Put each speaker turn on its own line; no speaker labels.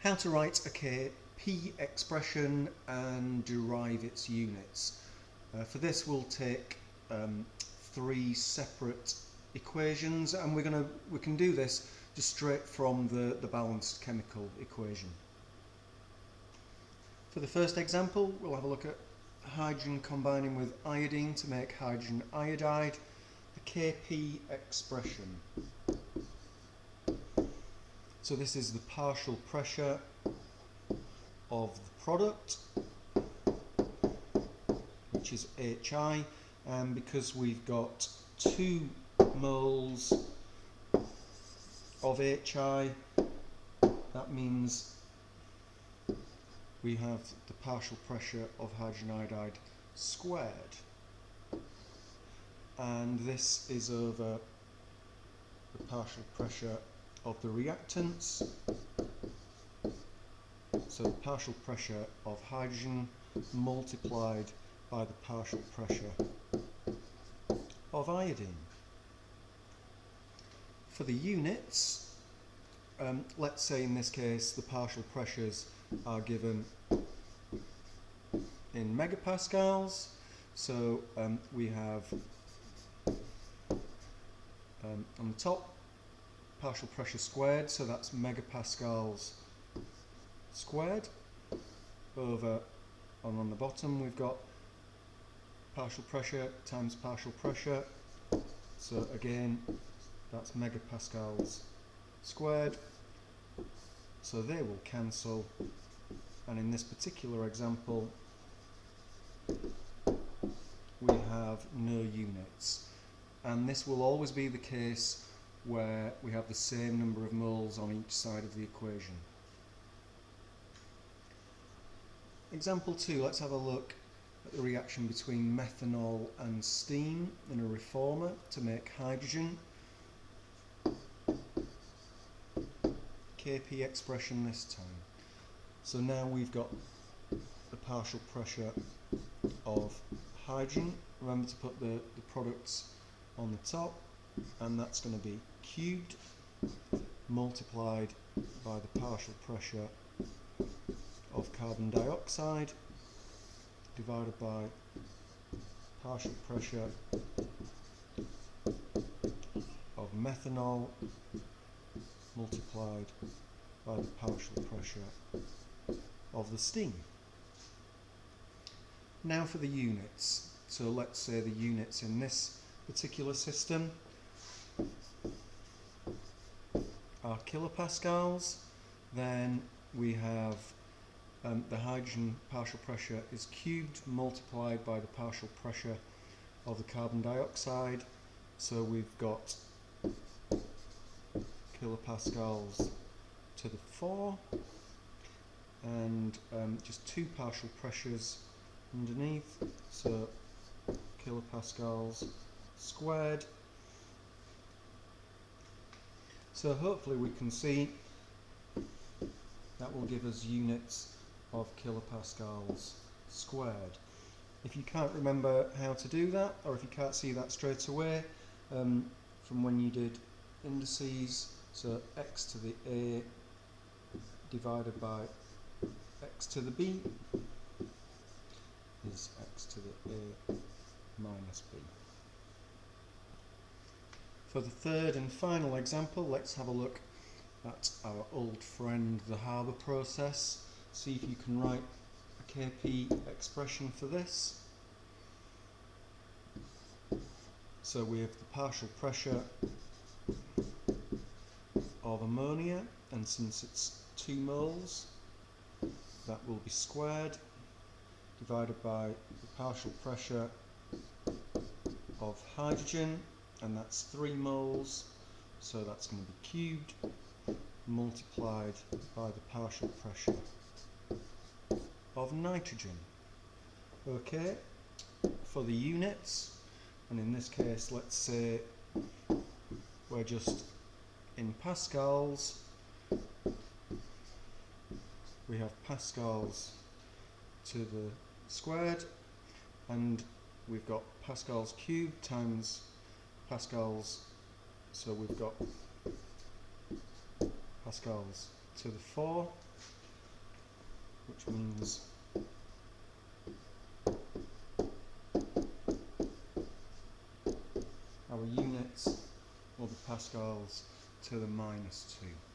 How to write a Kp expression and derive its units. For this we'll take three separate equations, and we can do this just straight from the balanced chemical equation. For the first example, we'll have a look at hydrogen combining with iodine to make hydrogen iodide, the Kp expression. So this is the partial pressure of the product, which is Hi, and because we've got 2 moles of Hi, that means we have the partial pressure of hydrogen iodide squared, and this is over the partial pressure of the reactants, so the partial pressure of hydrogen multiplied by the partial pressure of iodine. For the units, let's say in this case the partial pressures are given in megapascals, so we have on the top partial pressure squared, so that's megapascals squared, over, and on the bottom we've got partial pressure times partial pressure, so again that's megapascals squared, so they will cancel, and in this particular example we have no units, and this will always be the case where we have the same number of moles on each side of the equation. Example 2, let's have a look at the reaction between methanol and steam in a reformer to make hydrogen. Kp expression this time. So now we've got the partial pressure of hydrogen. Remember to put the products on the top, and that's going to be cubed multiplied by the partial pressure of carbon dioxide divided by partial pressure of methanol multiplied by the partial pressure of the steam. Now for the units. So let's say the units in this particular system are kilopascals. Then we have the hydrogen partial pressure is cubed multiplied by the partial pressure of the carbon dioxide, so we've got kilopascals to the 4, and just 2 partial pressures underneath, so kilopascals squared. So hopefully we can see that will give us units of kilopascals squared. If you can't remember how to do that, or if you can't see that straight away from when you did indices, so x to the a divided by x to the b is x to the a minus b. For the third and final example, let's have a look at our old friend the Haber process. See if you can write a Kp expression for this. So we have the partial pressure of ammonia, and since it's 2 moles, that will be squared divided by the partial pressure of hydrogen, and that's 3 moles, so that's going to be cubed multiplied by the partial pressure of nitrogen. Okay, for the units, and in this case let's say we're just in pascals, we have pascals to the squared, and we've got pascals cubed times pascals, so we've got pascals to the 4, which means our units will be pascals to the -2.